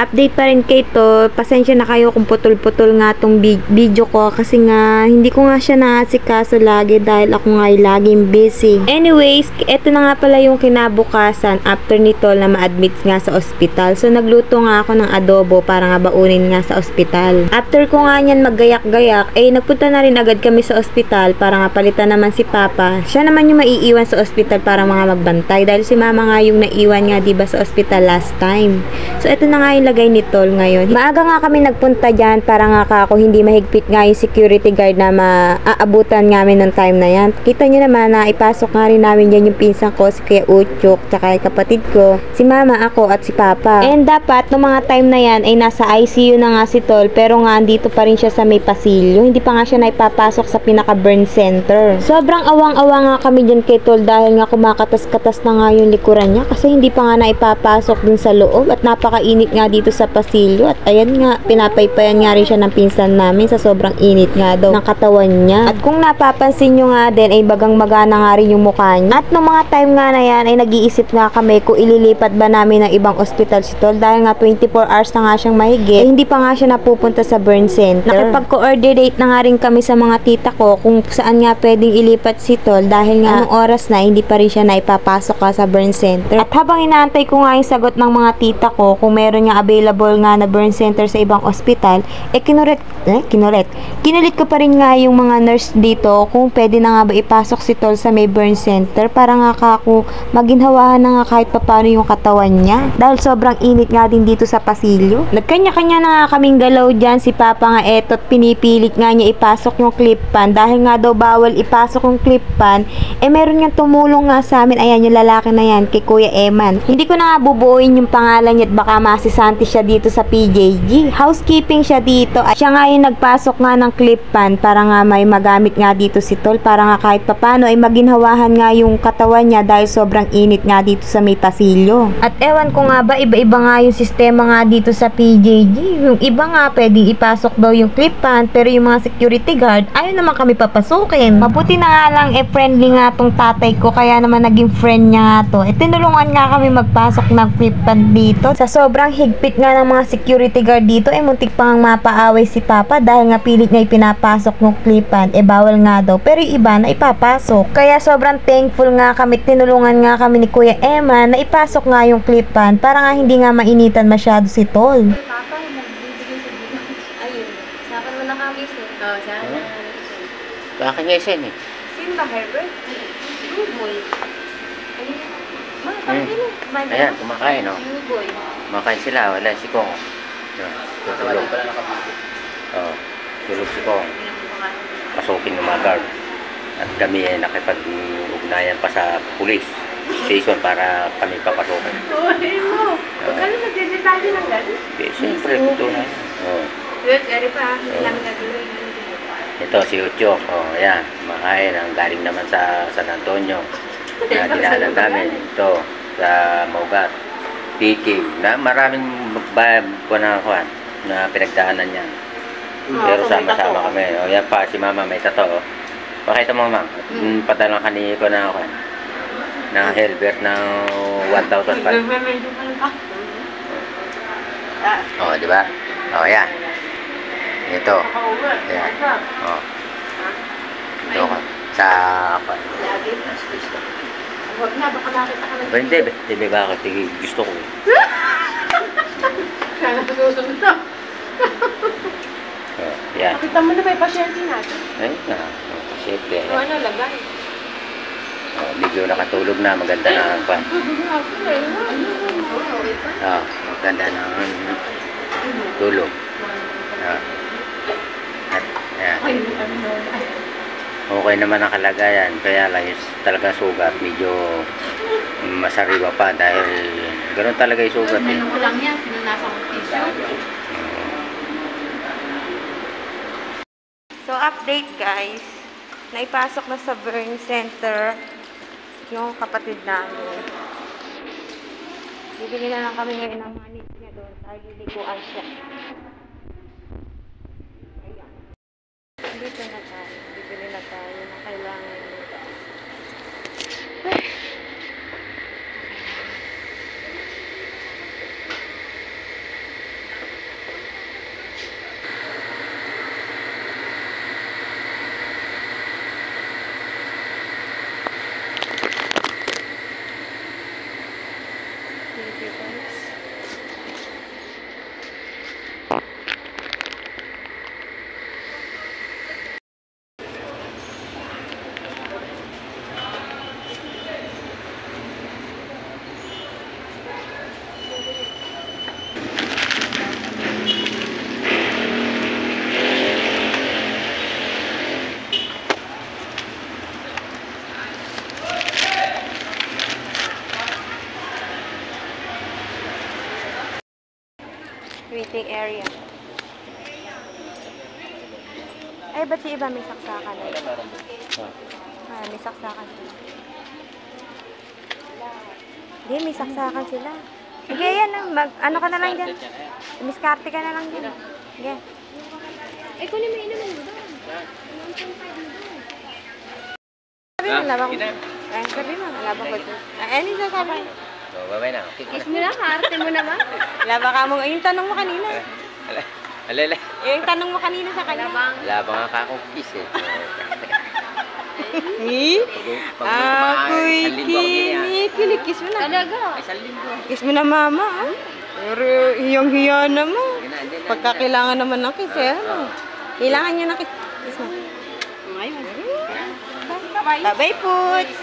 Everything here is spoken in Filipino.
Update pa rin kay Tol. Pasensya na kayo kung putol-putol nga tong video ko kasi nga hindi ko nga siya naasikaso lagi dahil ako nga ay laging busy. Anyways, eto na nga pala yung kinabukasan after ni Tol na ma-admit nga sa ospital. So nagluto nga ako ng adobo para nga baunin nga sa ospital. After ko nga niyan maggayak-gayak, nagpunta na rin agad kami sa ospital para nga palitan naman si Papa. Siya naman yung maiiwan sa ospital para mga magbantay dahil si Mama nga yung naiwan nga diba sa ospital last time. So eto na nga yung lagay ni Tol ngayon. Maaga nga kami nagpunta dyan para nga ako hindi mahigpit nga yung security guard na maaabutan namin ng time na yan. Kita nyo naman na ipasok nga rin namin dyan yung pinsan ko, si Kuya Uchok, tsaka yung kapatid ko, si Mama, ako at si Papa. And dapat no mga time na yan ay nasa ICU na nga si Tol pero nga andito pa rin siya sa may pasilyo. Hindi pa nga siya naipapasok sa pinaka-burn center. Sobrang awang-awa nga kami dyan kay Tol dahil nga kumakatas-katas na nga yung likuran niya kasi hindi pa nga naipapasok dun sa loob at napakainit nga dito sa pasilyo at ayan nga, pinapaypayan nga rin siya ng pinsan namin sa sobrang init nga daw ng katawan niya. At kung napapansin nyo nga din ay bagang-magana nga rin yung mukha niya. At nung mga time nga na yan ay nag-iisip nga kami kung ililipat ba namin ng ibang ospital si Tol dahil nga 24 hours na nga siyang mahigit ay hindi pa nga siya napupunta sa burn center. Nakipag-coordinate na nga rin kami sa mga tita ko kung saan nga pwedeng ilipat si Tol dahil nga anong oras na hindi pa rin siya naipapasok ka sa burn center. At habang inaantay ko nga yung sagot ng mga tita ko kung meron nga available nga na burn center sa ibang ospital, kinulit ko pa rin nga yung mga nurse dito kung pwede na nga ba ipasok si Tol sa may burn center para nga ako maginhawahan na nga kahit papano yung katawan niya dahil sobrang init nga din dito sa pasilyo. Nagkanya-kanya na nga kaming galaw dyan. Si Papa nga eto't pinipilit nga niya ipasok yung clip pan dahil nga daw bawal ipasok yung clip pan. Meron nga tumulong nga sa amin, ayan yung lalaki na yan kay Kuya Eman. Hindi ko na nga bubuuin yung pangalan niya at baka masisanti siya dito sa PJG. Housekeeping siya dito at siya nga yung nagpasok nga ng clip pan para nga may magamit nga dito si Tol para nga kahit papano ay maginhawahan nga yung katawan niya dahil sobrang init nga dito sa may pasilyo. At ewan ko nga ba, iba-iba nga yung sistema nga dito sa PJG. Yung iba nga pwedeng ipasok daw yung clip pan pero yung mga security guard ayaw naman kami papasukin. Mabuti na nga lang friendly nga tong tatay ko kaya naman naging friend niya nga to. Tinulungan nga kami magpasok ng clip pan dito. Sa sobrang higpit nga ng mga security guard dito muntik pa nga mapaaway si Papa dahil nga pilit niya ipinapasok ng clip pan bawal nga daw pero yung iba na ipapasok. Kaya sobrang thankful nga kami, tinulungan nga kami ni Kuya Emma na ipasok nga yung clip pan para nga hindi nga mainitan masyado si Tol. Papa, nagbibigay sa dito. Ayun. Sakan mo na kami, sir. Oo, sana. Bakit nga isa eh? Sino ba, Herbert? Boy. Ayun. Ayan, kumakain, no? Boy. Kumakain sila, wala si Kong. Tutulog. Oo, tulog si Kong. Pasukin ng mga guard. At kami ay nakipag-ugnayan pa sa police station para kami papasukin. Uy mo! Huwag ka na nagdedetalye ng gano'n. Siyempre, ito na. Oo. Eri pa, lang nagulay. Ito si Uchok. Ayan, kumakain. Ang galing naman sa San Antonio. Na dinalan namin. Ito, sa Maugat. Tiking. Na maraming na pinagdaanan niya. Pero sama-sama kami. Yan pa, si Mama may tato. Pakita mo, Ma'am. Padala ka ni ko na ako. Na helmet ng 1,005. Di ba? Yan. Ito. Ayan. Ito ko. Sa ako. Huwag na, baka nakita ka na. Hindi ba ako? Gusto ko. Kaya nasusunod na. Yan. Kita mo na may pasyente natin. Pasyente. Ano, lagay? Medyo nakatulog na. Maganda na ang pan. Maganda na ang tulog. Okay naman ang kalagayan. Kaya lang yung talaga sugat. Medyo masariwa pa dahil ganoon talaga yung sugat eh. Ano ko lang yan, pinunasa ko tissue. So update guys, naipasok na sa burn center yung kapatid namin. Bibili na lang kami ngayon ng mga needs niya doon dahil liliguan siya. Ayan. Dito na tayo. Bibili na tayo na kailangan nito. Waiting area. Ay, ba't si iba may saksakan? May saksakan sila. Hindi, may saksakan sila. Sige, yan. Ano ka na lang dyan? Miskarte ka na lang dyan. Sige. Ay, kunin mo inumin mo doon. Sabi mo, labang ko. Sabi mo, labang ko. Ano yung sasabi? So, babay na. Kiss mo na, arte mo naman. Laba ka mo. Yung tanong mo kanina. Alala. Yung tanong mo kanina sa kanya. Labang. Wala ba nga kakong kiss eh. Ako'y kinikis mo na. Talaga. Isang linggo. Kiss mo na mama. Pero hiyang-hiya naman. Pagka kailangan naman ng kiss eh. Kailangan niya ng kiss. Kiss mo. Ngayon. Bye-bye, Poots.